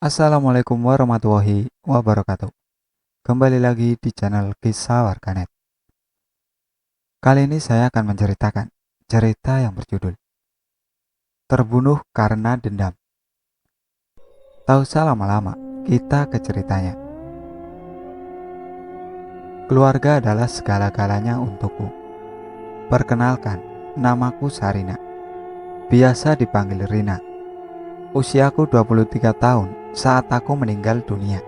Assalamualaikum warahmatullahi wabarakatuh. Kembali lagi di channel Kisah Warganet. Kali ini saya akan menceritakan cerita yang berjudul Terbunuh Karena Dendam. Tak usah lama-lama, kita ke ceritanya. Keluarga adalah segala-galanya untukku. Perkenalkan, namaku Sarina. Biasa dipanggil Rina. Usiaku 23 tahun saat aku meninggal dunia.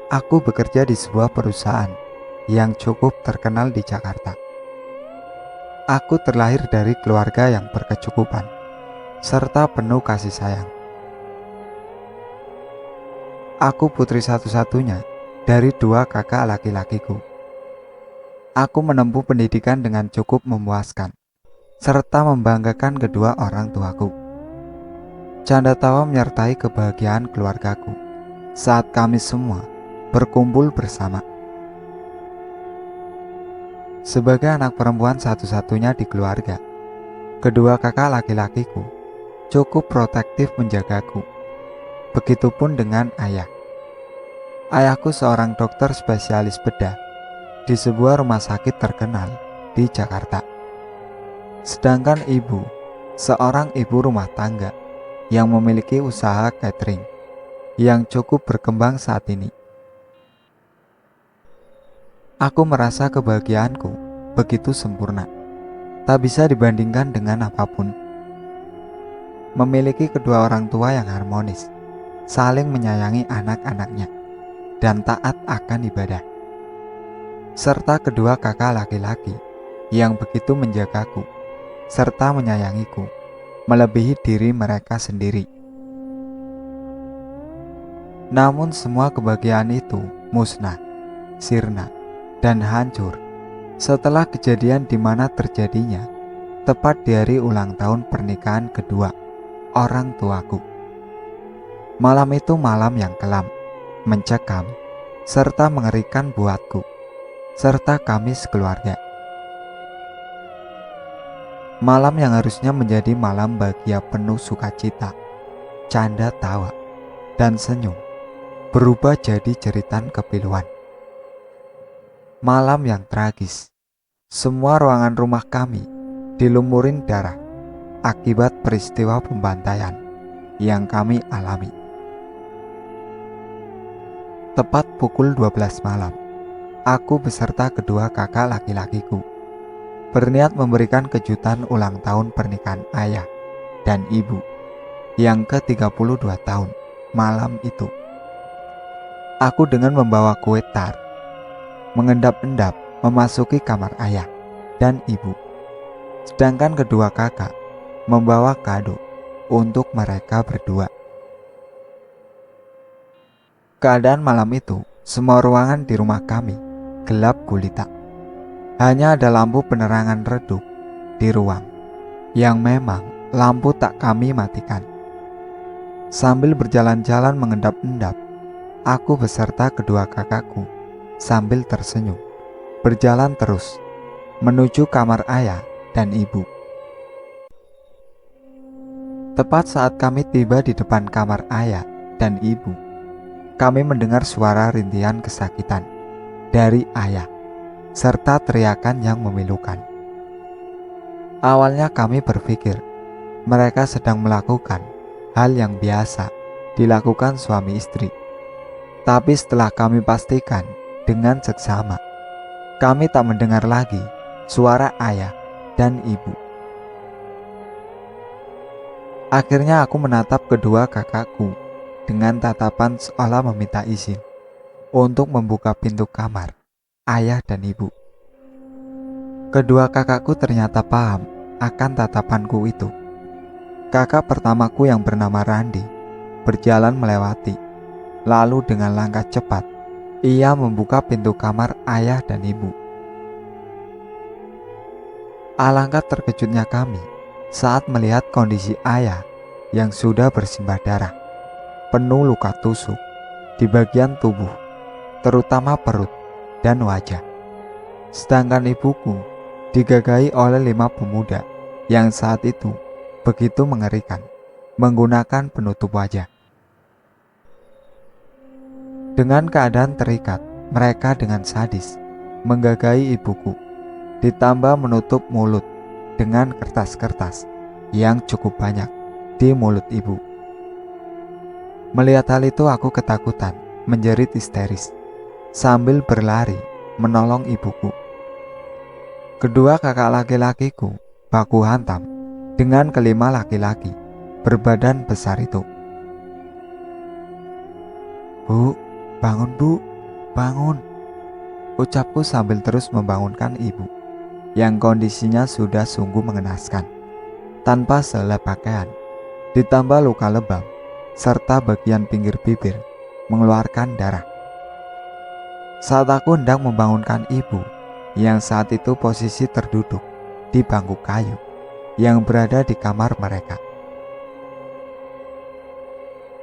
Aku bekerja di sebuah perusahaan yang cukup terkenal di Jakarta. Aku terlahir dari keluarga yang berkecukupan, serta penuh kasih sayang. Aku putri satu-satunya dari dua kakak laki-lakiku. Aku menempuh pendidikan dengan cukup memuaskan, serta membanggakan kedua orang tuaku. Canda tawa menyertai kebahagiaan keluargaku saat kami semua berkumpul bersama. Sebagai anak perempuan satu-satunya di keluarga, kedua kakak laki-lakiku cukup protektif menjagaku. Begitupun dengan ayah. Ayahku seorang dokter spesialis bedah di sebuah rumah sakit terkenal di Jakarta. Sedangkan ibu, seorang ibu rumah tangga yang memiliki usaha catering yang cukup berkembang saat ini. Aku merasa kebahagiaanku begitu sempurna, tak bisa dibandingkan dengan apapun. Memiliki kedua orang tua yang harmonis, saling menyayangi anak-anaknya, dan taat akan ibadah. Serta kedua kakak laki-laki yang begitu menjagaku, serta menyayangiku, melebihi diri mereka sendiri. Namun semua kebahagiaan itu musnah, sirna, dan hancur setelah kejadian di mana terjadinya tepat di hari ulang tahun pernikahan kedua orang tuaku. Malam itu malam yang kelam, mencekam, serta mengerikan buatku, serta kami sekeluarga. Malam yang harusnya menjadi malam bahagia penuh sukacita, canda tawa, dan senyum, berubah jadi jeritan kepiluan. Malam yang tragis, semua ruangan rumah kami dilumurin darah akibat peristiwa pembantaian yang kami alami. Tepat pukul 12 malam, aku beserta kedua kakak laki-lakiku berniat memberikan kejutan ulang tahun pernikahan ayah dan ibu yang ke-32 tahun malam itu. Aku dengan membawa kue tart, mengendap-endap memasuki kamar ayah dan ibu, sedangkan kedua kakak membawa kado untuk mereka berdua. Keadaan malam itu, semua ruangan di rumah kami gelap gulita. Hanya ada lampu penerangan redup di ruang, yang memang lampu tak kami matikan. Sambil berjalan-jalan mengendap-endap, aku beserta kedua kakakku sambil tersenyum, berjalan terus menuju kamar ayah dan ibu. Tepat saat kami tiba di depan kamar ayah dan ibu, kami mendengar suara rintihan kesakitan dari ayah serta teriakan yang memilukan. Awalnya kami berpikir mereka sedang melakukan hal yang biasa dilakukan suami istri. Tapi setelah kami pastikan dengan seksama, kami tak mendengar lagi suara ayah dan ibu. Akhirnya aku menatap kedua kakakku dengan tatapan seolah meminta izin untuk membuka pintu kamar ayah dan ibu. Kedua kakakku ternyata paham akan tatapanku itu. Kakak pertamaku yang bernama Randi berjalan melewati, lalu dengan langkah cepat ia membuka pintu kamar ayah dan ibu. Alangkah terkejutnya kami saat melihat kondisi ayah yang sudah bersimbah darah, penuh luka tusuk di bagian tubuh, terutama perut dan wajah. Sedangkan ibuku digagahi oleh 5 pemuda yang saat itu begitu mengerikan, menggunakan penutup wajah. Dengan keadaan terikat, mereka dengan sadis menggagahi ibuku, ditambah menutup mulut dengan kertas-kertas yang cukup banyak di mulut ibu. Melihat hal itu aku ketakutan, menjerit histeris, sambil berlari menolong ibuku. Kedua kakak laki-lakiku baku hantam dengan kelima laki-laki berbadan besar itu. "Bu, bangun bu, bangun," ucapku sambil terus membangunkan ibu yang kondisinya sudah sungguh mengenaskan, tanpa sehelai pakaian, ditambah luka lebam, serta bagian pinggir bibir mengeluarkan darah. Saat aku hendak membangunkan ibu, yang saat itu posisi terduduk di bangku kayu yang berada di kamar mereka,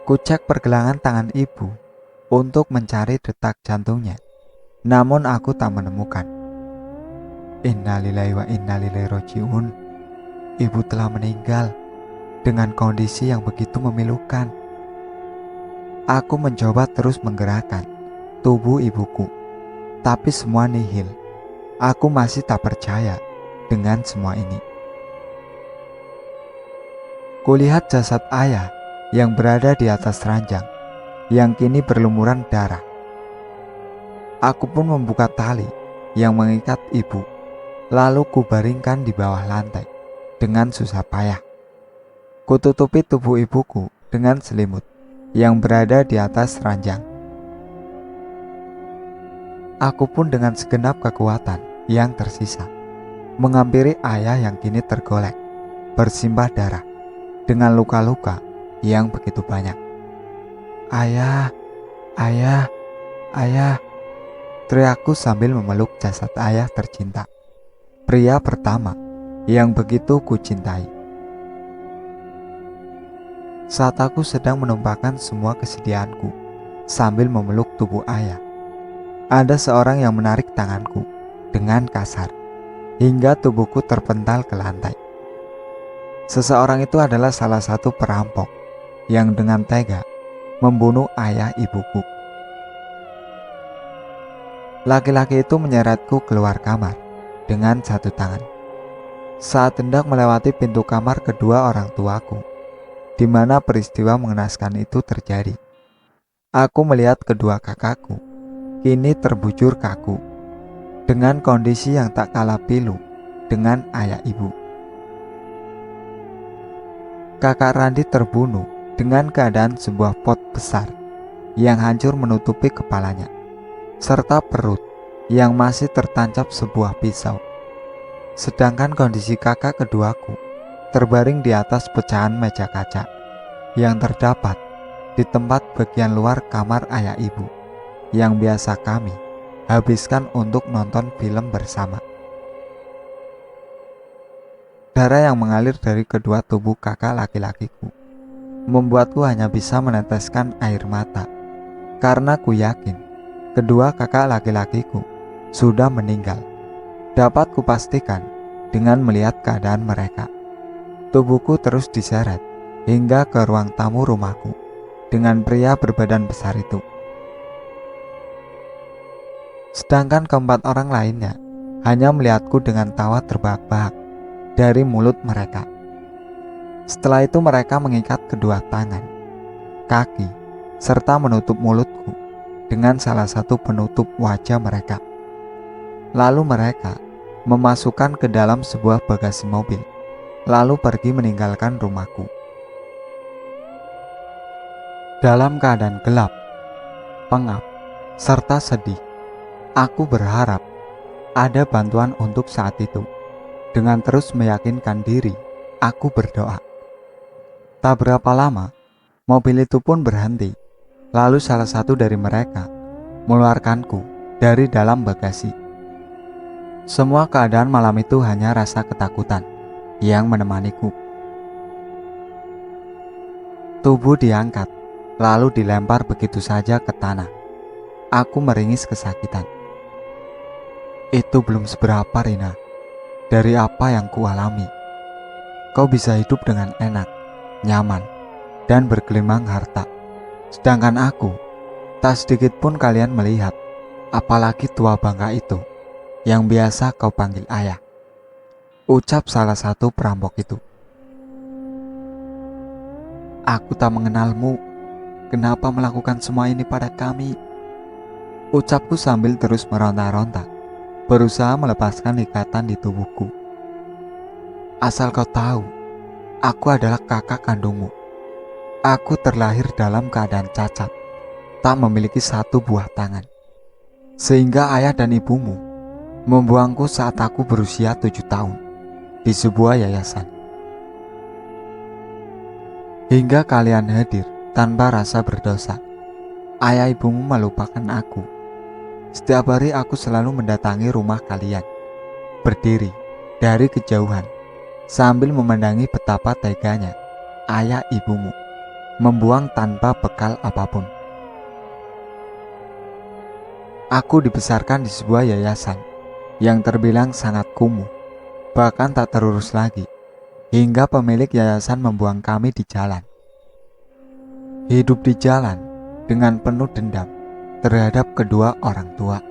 kucek pergelangan tangan ibu untuk mencari detak jantungnya, namun aku tak menemukan. Innalillahi wa innalillahi roji'un. Ibu telah meninggal dengan kondisi yang begitu memilukan. Aku mencoba terus menggerakkan tubuh ibuku, tapi semua nihil. Aku masih tak percaya dengan semua ini. Kulihat jasad ayah yang berada di atas ranjang, yang kini berlumuran darah. Aku pun membuka tali yang mengikat ibu, lalu kubaringkan di bawah lantai dengan susah payah. Kututupi tubuh ibuku dengan selimut yang berada di atas ranjang. Aku pun dengan segenap kekuatan yang tersisa menghampiri ayah yang kini tergolek, bersimbah darah, dengan luka-luka yang begitu banyak. "Ayah, ayah, ayah," teriakku sambil memeluk jasad ayah tercinta, pria pertama yang begitu kucintai. Saat aku sedang menumpahkan semua kesedihanku sambil memeluk tubuh ayah, ada seorang yang menarik tanganku dengan kasar hingga tubuhku terpental ke lantai. Seseorang itu adalah salah satu perampok yang dengan tega membunuh ayah ibuku. Laki-laki itu menyeretku keluar kamar dengan satu tangan. Saat hendak melewati pintu kamar kedua orang tuaku, di mana peristiwa mengenaskan itu terjadi, aku melihat kedua kakakku kini terbujur kaku dengan kondisi yang tak kalah pilu dengan ayah ibu. Kakak Randi terbunuh dengan keadaan sebuah pot besar yang hancur menutupi kepalanya, serta perut yang masih tertancap sebuah pisau. Sedangkan kondisi kakak keduaku terbaring di atas pecahan meja kaca yang terdapat di tempat bagian luar kamar ayah ibu yang biasa kami habiskan untuk nonton film bersama. Darah yang mengalir dari kedua tubuh kakak laki-lakiku membuatku hanya bisa meneteskan air mata, karena ku yakin kedua kakak laki-lakiku sudah meninggal. Dapat kupastikan dengan melihat keadaan mereka. Tubuhku terus diseret hingga ke ruang tamu rumahku dengan pria berbadan besar itu. Sedangkan keempat orang lainnya hanya melihatku dengan tawa terbahak-bahak dari mulut mereka. Setelah itu mereka mengikat kedua tangan, kaki, serta menutup mulutku dengan salah satu penutup wajah mereka. Lalu mereka memasukkan ke dalam sebuah bagasi mobil, lalu pergi meninggalkan rumahku. Dalam keadaan gelap, pengap, serta sedih, aku berharap ada bantuan untuk saat itu. Dengan terus meyakinkan diri, aku berdoa. Tak berapa lama, mobil itu pun berhenti. Lalu salah satu dari mereka mengeluarkanku dari dalam bagasi. Semua keadaan malam itu hanya rasa ketakutan yang menemaniku. Tubuh diangkat, lalu dilempar begitu saja ke tanah. Aku meringis kesakitan. Itu belum seberapa, Rina, dari apa yang kualami. Kau bisa hidup dengan enak, nyaman, dan bergelimang harta. Sedangkan aku Tak sedikit pun kalian melihat, apalagi tua bangka itu yang biasa kau panggil ayah, ucap salah satu perampok itu. Aku tak mengenalmu, kenapa melakukan semua ini pada kami? Ucapku sambil terus meronta-ronta, berusaha melepaskan ikatan di tubuhku. Asal kau tahu, aku adalah kakak kandungmu. Aku terlahir dalam keadaan cacat, tak memiliki satu buah tangan. Sehingga ayah dan ibumu membuangku saat aku berusia 7 tahun di sebuah yayasan. Hingga kalian hadir tanpa rasa berdosa, ayah ibumu melupakan aku. Setiap hari aku selalu mendatangi rumah kalian, berdiri dari kejauhan sambil memandangi betapa teganya ayah ibumu membuang tanpa bekal apapun. Aku dibesarkan di sebuah yayasan yang terbilang sangat kumuh, bahkan tak terurus lagi, hingga pemilik yayasan membuang kami di jalan. Hidup di jalan dengan penuh dendam terhadap kedua orang tua.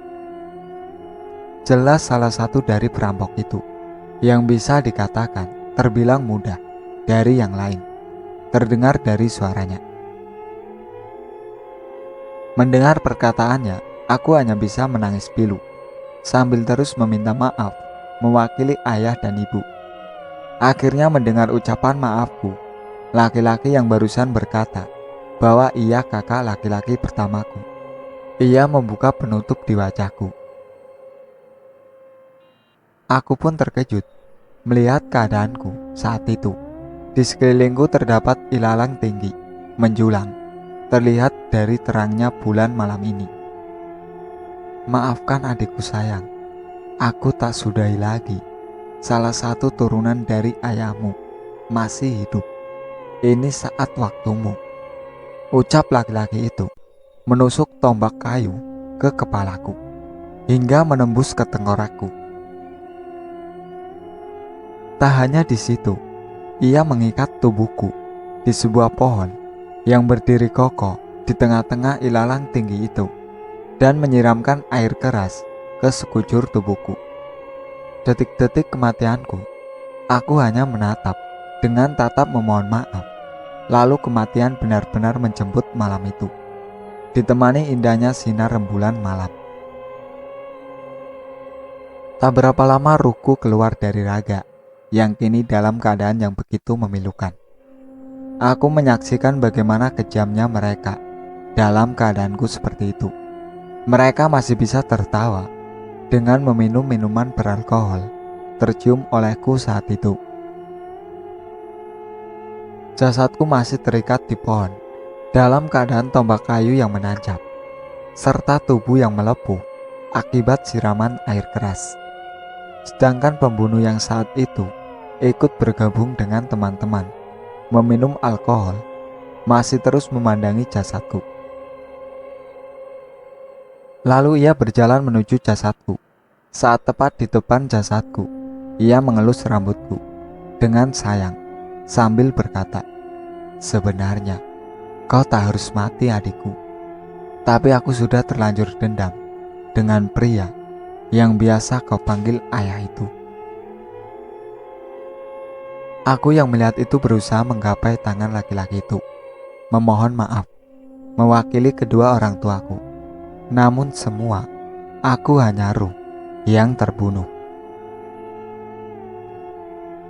Jelas salah satu dari perampok itu yang bisa dikatakan terbilang muda dari yang lain, terdengar dari suaranya. Mendengar perkataannya, aku hanya bisa menangis pilu, sambil terus meminta maaf, mewakili ayah dan ibu. Akhirnya mendengar ucapan maafku, laki-laki yang barusan berkata bahwa ia kakak laki-laki pertamaku. Ia membuka penutup di wajahku. Aku pun terkejut melihat keadaanku saat itu. Di sekelilingku terdapat ilalang tinggi, menjulang, terlihat dari terangnya bulan malam ini. Maafkan adikku sayang, aku tak sudahi lagi. Salah satu turunan dari ayahmu masih hidup. Ini saat waktumu, ucap laki-laki itu, menusuk tombak kayu ke kepalaku hingga menembus ke tengkorakku. Tak hanya di situ, ia mengikat tubuhku di sebuah pohon yang berdiri kokoh di tengah-tengah ilalang tinggi itu dan menyiramkan air keras ke sekujur tubuhku. Detik-detik kematianku, aku hanya menatap dengan tatap memohon maaf. Lalu kematian benar-benar menjemput malam itu, ditemani indahnya sinar rembulan malam. Tak berapa lama ruhku keluar dari raga yang kini dalam keadaan yang begitu memilukan. Aku menyaksikan bagaimana kejamnya mereka dalam keadaanku seperti itu. Mereka masih bisa tertawa dengan meminum minuman beralkohol tercium olehku saat itu. Jasadku masih terikat di pohon dalam keadaan tombak kayu yang menancap, serta tubuh yang melepuh akibat siraman air keras. Sedangkan pembunuh yang saat itu ikut bergabung dengan teman-teman meminum alkohol masih terus memandangi jasadku. Lalu ia berjalan menuju jasadku. Saat tepat di depan jasadku, ia mengelus rambutku dengan sayang sambil berkata, "Sebenarnya kau tak harus mati adikku, tapi aku sudah terlanjur dendam dengan pria yang biasa kau panggil ayah itu." Aku yang melihat itu berusaha menggapai tangan laki-laki itu, memohon maaf, mewakili kedua orang tuaku. Namun semua, aku hanya ruh yang terbunuh.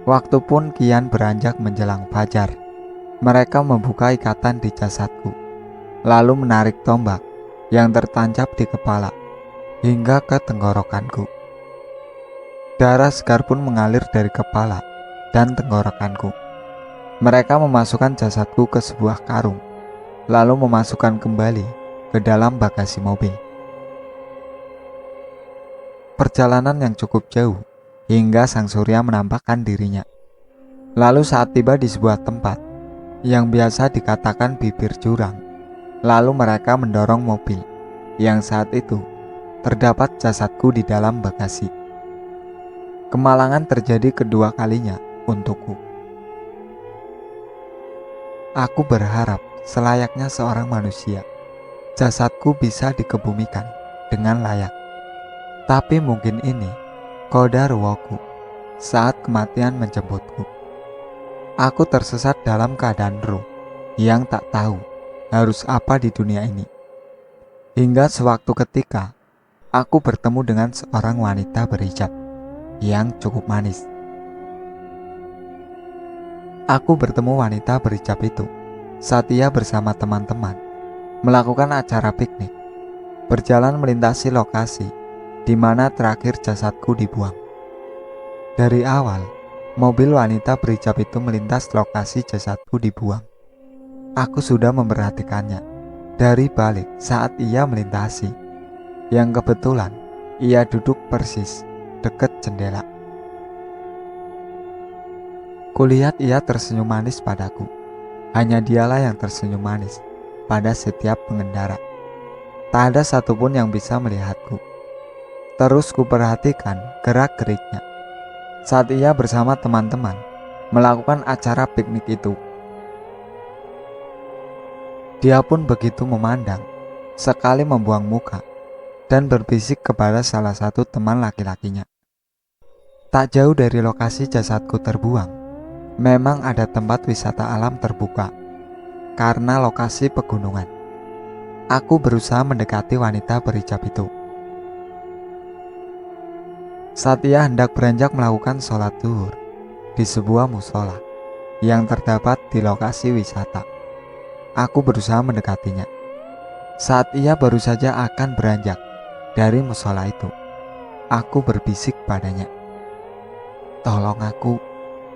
Waktu pun kian beranjak menjelang fajar. Mereka membuka ikatan di jasadku, lalu menarik tombak yang tertancap di kepala hingga ke tenggorokanku. Darah segar pun mengalir dari kepala dan tenggorokanku. Mereka memasukkan jasadku ke sebuah karung, lalu memasukkan kembali ke dalam bagasi mobil. Perjalanan yang cukup jauh hingga sang surya menampakkan dirinya. Lalu saat tiba di sebuah tempat yang biasa dikatakan bibir jurang, lalu mereka mendorong mobil yang saat itu terdapat jasadku di dalam bagasi. Kemalangan terjadi kedua kalinya untukku. Aku berharap selayaknya seorang manusia jasadku bisa dikebumikan dengan layak. Tapi mungkin ini qadarullahu saat kematian menjemputku. Aku tersesat dalam keadaan ruh yang tak tahu harus apa di dunia ini. Hingga sewaktu ketika aku bertemu dengan seorang wanita berhijab yang cukup manis. Aku bertemu wanita berhijab itu saat ia bersama teman-teman melakukan acara piknik, berjalan melintasi lokasi di mana terakhir jasadku dibuang. Dari awal, mobil wanita berhijab itu melintas lokasi jasadku dibuang. Aku sudah memperhatikannya dari balik saat ia melintasi, yang kebetulan ia duduk persis dekat jendela. Kulihat ia tersenyum manis padaku. Hanya dialah yang tersenyum manis pada setiap pengendara. Tak ada satupun yang bisa melihatku. Terus kuperhatikan gerak-geriknya saat ia bersama teman-teman melakukan acara piknik itu. Dia pun begitu memandang, sekali membuang muka dan berbisik kepada salah satu teman laki-lakinya. Tak jauh dari lokasi jasadku terbuang, memang ada tempat wisata alam terbuka. Karena lokasi pegunungan, aku berusaha mendekati wanita berhijab itu. Saat ia hendak beranjak melakukan sholat zuhur di sebuah musola yang terdapat di lokasi wisata, aku berusaha mendekatinya. Saat ia baru saja akan beranjak dari musola itu, aku berbisik padanya, "Tolong aku,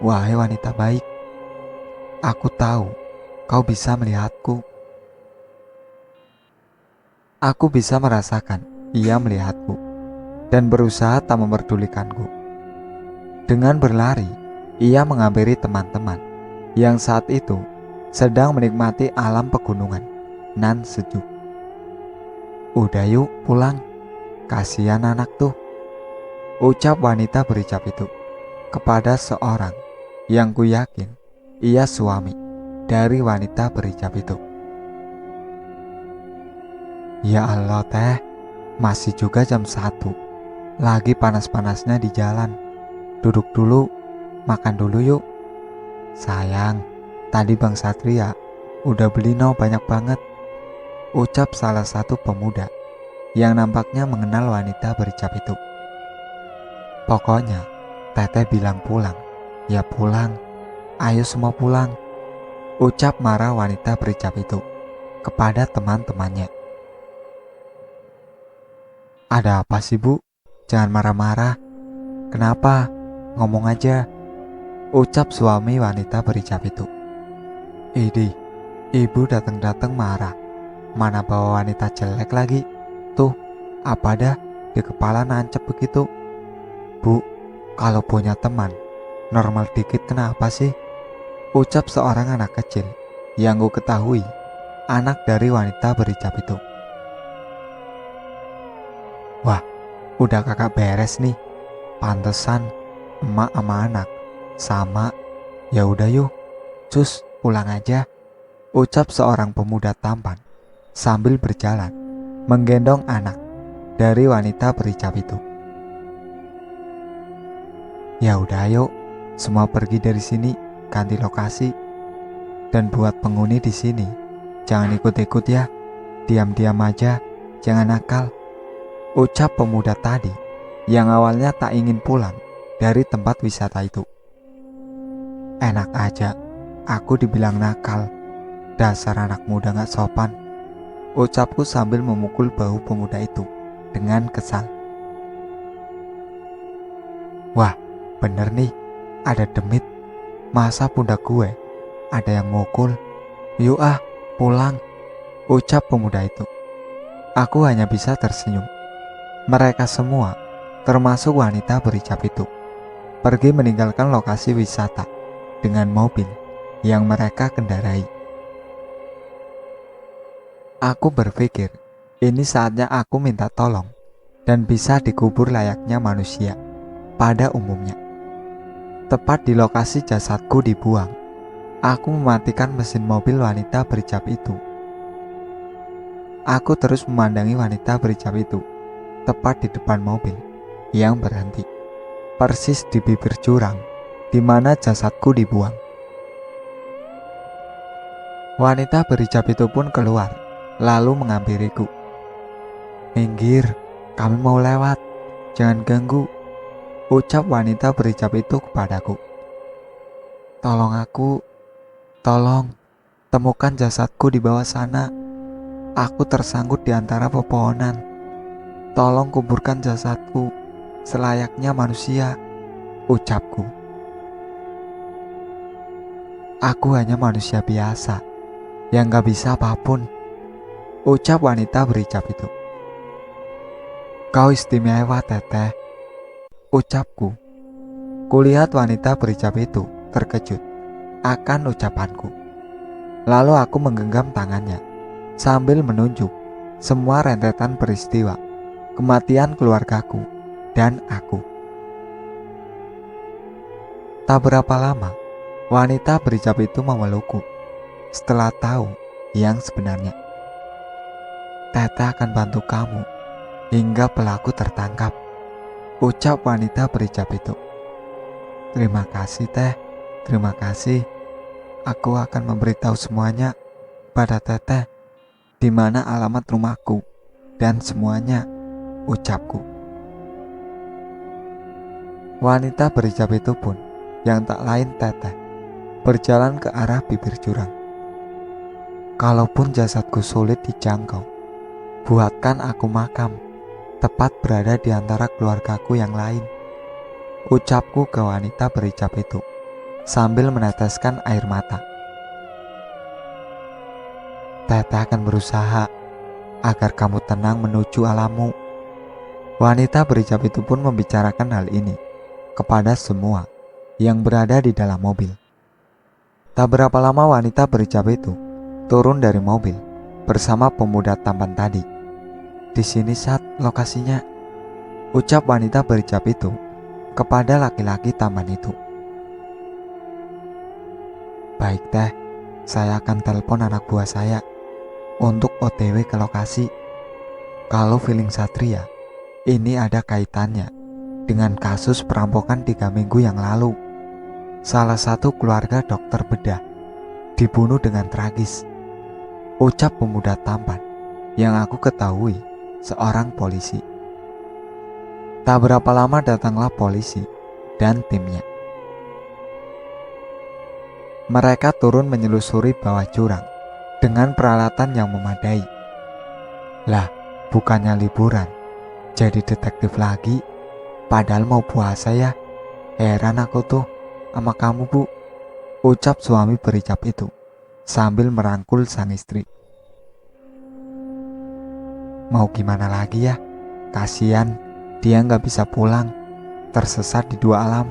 wahai wanita baik. Aku tahu kau bisa melihatku." Aku bisa merasakan ia melihatku dan berusaha tak memperdulikanku. Dengan berlari, ia menghampiri teman-teman yang saat itu sedang menikmati alam pegunungan nan sejuk. "Udah yuk pulang, kasihan anak tuh," ucap wanita berhijab itu kepada seorang yang ku yakin ia suami dari wanita berhijab itu. Ya Allah teh, masih juga jam 1. Lagi panas-panasnya di jalan. Duduk dulu, makan dulu yuk. "Sayang, tadi Bang Satria udah beli banyak banget," ucap salah satu pemuda yang nampaknya mengenal wanita berhijab itu. "Pokoknya teteh bilang pulang, ya pulang. Ayo semua pulang," ucap marah wanita berhijab itu kepada teman-temannya. "Ada apa sih bu? Jangan marah-marah. Kenapa? Ngomong aja," ucap suami wanita berhijab itu. "Idih, ibu datang-datang marah. Mana bawa wanita jelek lagi. Tuh, apa dah di kepala nancep begitu. Bu, kalau punya teman normal dikit kenapa sih?" ucap seorang anak kecil yang ku ketahui anak dari wanita berhijab itu. "Wah, udah kakak beres nih. Pantesan emak sama anak sama. Ya udah yuk, cus pulang aja," ucap seorang pemuda tampan sambil berjalan menggendong anak dari wanita berhijab itu. "Ya udah yuk, semua pergi dari sini, ganti lokasi. Dan buat penghuni di sini, jangan ikut-ikut ya. Diam-diam aja, jangan nakal," ucap pemuda tadi yang awalnya tak ingin pulang dari tempat wisata itu. Enak aja, aku dibilang nakal. Dasar anak muda gak sopan, ucapku sambil memukul bahu pemuda itu dengan kesal. Wah, bener nih, ada demit. Masa pundak gue ada yang mukul? Yuk ah, pulang, ucap pemuda itu. Aku hanya bisa tersenyum. Mereka semua, termasuk wanita berhijab itu, pergi meninggalkan lokasi wisata dengan mobil yang mereka kendarai. Aku berpikir, ini saatnya aku minta tolong dan bisa dikubur layaknya manusia pada umumnya. Tepat di lokasi jasadku dibuang, aku mematikan mesin mobil wanita berhijab itu. Aku terus memandangi wanita berhijab itu, tepat di depan mobil yang berhenti, persis di bibir jurang di mana jasadku dibuang. Wanita berhijab itu pun keluar, lalu menghampiriku. "Minggir, kami mau lewat, jangan ganggu," ucap wanita berhijab itu kepadaku. "Tolong aku, tolong, temukan jasadku di bawah sana. Aku tersangkut di antara pepohonan. Tolong kuburkan jasadku selayaknya manusia," ucapku. "Aku hanya manusia biasa yang gak bisa apapun," ucap wanita berhijab itu. "Kau istimewa, Teteh," ucapku. Kulihat wanita berhijab itu terkejut akan ucapanku. Lalu aku menggenggam tangannya sambil menunjuk semua rentetan peristiwa kematian keluargaku dan aku. Tak berapa lama, wanita berhijab itu memelukku setelah tahu yang sebenarnya. "Teteh akan bantu kamu hingga pelaku tertangkap," ucap wanita berhijab itu. "Terima kasih, Teh. Terima kasih. Aku akan memberitahu semuanya pada Teteh di mana alamat rumahku dan semuanya," ucapku. Wanita berhijab itu pun, yang tak lain Teteh, berjalan ke arah bibir jurang. "Kalaupun jasadku sulit dijangkau, buatkan aku makam tepat berada di antara keluargaku yang lain," ucapku ke wanita berhijab itu sambil meneteskan air mata. "Teteh akan berusaha agar kamu tenang menuju alammu." Wanita berhijab itu pun membicarakan hal ini kepada semua yang berada di dalam mobil. Tak berapa lama wanita berhijab itu turun dari mobil bersama pemuda tampan tadi. "Di sini, Sat, lokasinya," ucap wanita berhijab itu kepada laki-laki tampan itu. "Baik, Teh, saya akan telepon anak buah saya untuk OTW ke lokasi. Kalau feeling Satria ini ada kaitannya dengan kasus perampokan 3 minggu yang lalu. Salah satu keluarga dokter bedah dibunuh dengan tragis," ucap pemuda tampan yang aku ketahui seorang polisi. Tak berapa lama datanglah polisi dan timnya. Mereka turun menyelusuri bawah jurang dengan peralatan yang memadai. "Lah, bukannya liburan, jadi detektif lagi? Padahal mau puasa ya. Heran aku tuh sama kamu, Bu," ucap suami berhijab itu sambil merangkul sang istri. "Mau gimana lagi ya? Kasian, dia gak bisa pulang, tersesat di 2 alam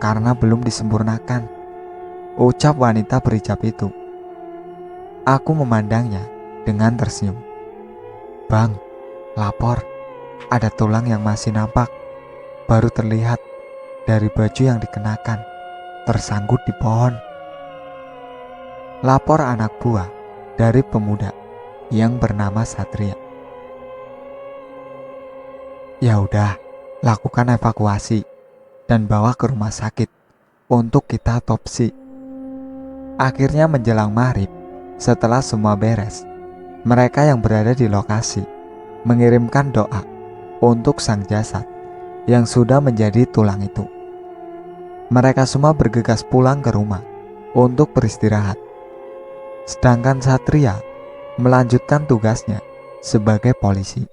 karena belum disempurnakan," ucap wanita berhijab itu. Aku memandangnya dengan tersenyum. "Bang, lapor, ada tulang yang masih nampak, baru terlihat dari baju yang dikenakan, tersangkut di pohon," lapor anak buah dari pemuda yang bernama Satria. "Ya udah, lakukan evakuasi dan bawa ke rumah sakit untuk kita otopsi." Akhirnya menjelang maghrib, setelah semua beres, mereka yang berada di lokasi mengirimkan doa untuk sang jasad yang sudah menjadi tulang itu. Mereka semua bergegas pulang ke rumah untuk beristirahat. Sedangkan Satria melanjutkan tugasnya sebagai polisi.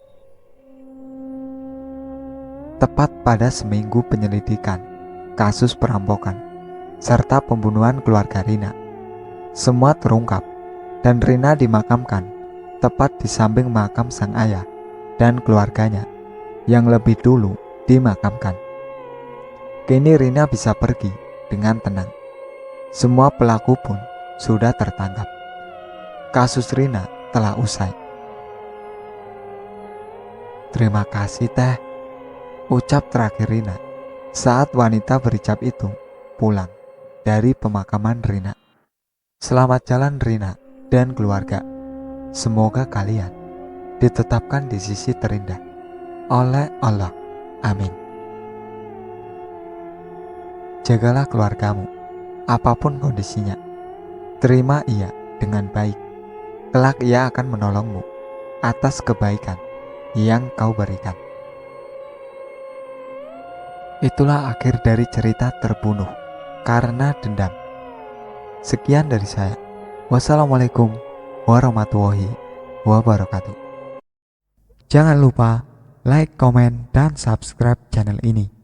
Tepat pada seminggu penyelidikan kasus perampokan serta pembunuhan keluarga Rina, semua terungkap dan Rina dimakamkan tepat di samping makam sang ayah dan keluarganya yang lebih dulu dimakamkan. Kini Rina bisa pergi dengan tenang. Semua pelaku pun sudah tertangkap. Kasus Rina telah usai. "Terima kasih, Teh," ucap terakhir Rina saat wanita berhijab itu pulang dari pemakaman Rina. "Selamat jalan Rina dan keluarga. Semoga kalian ditetapkan di sisi terindah oleh Allah. Amin. Jagalah keluargamu, apapun kondisinya. Terima ia dengan baik. Kelak ia akan menolongmu atas kebaikan yang kau berikan. Itulah akhir dari cerita terbunuh karena dendam. Sekian dari saya. Wassalamualaikum warahmatullahi wabarakatuh. Jangan lupa like, komen, dan subscribe channel ini.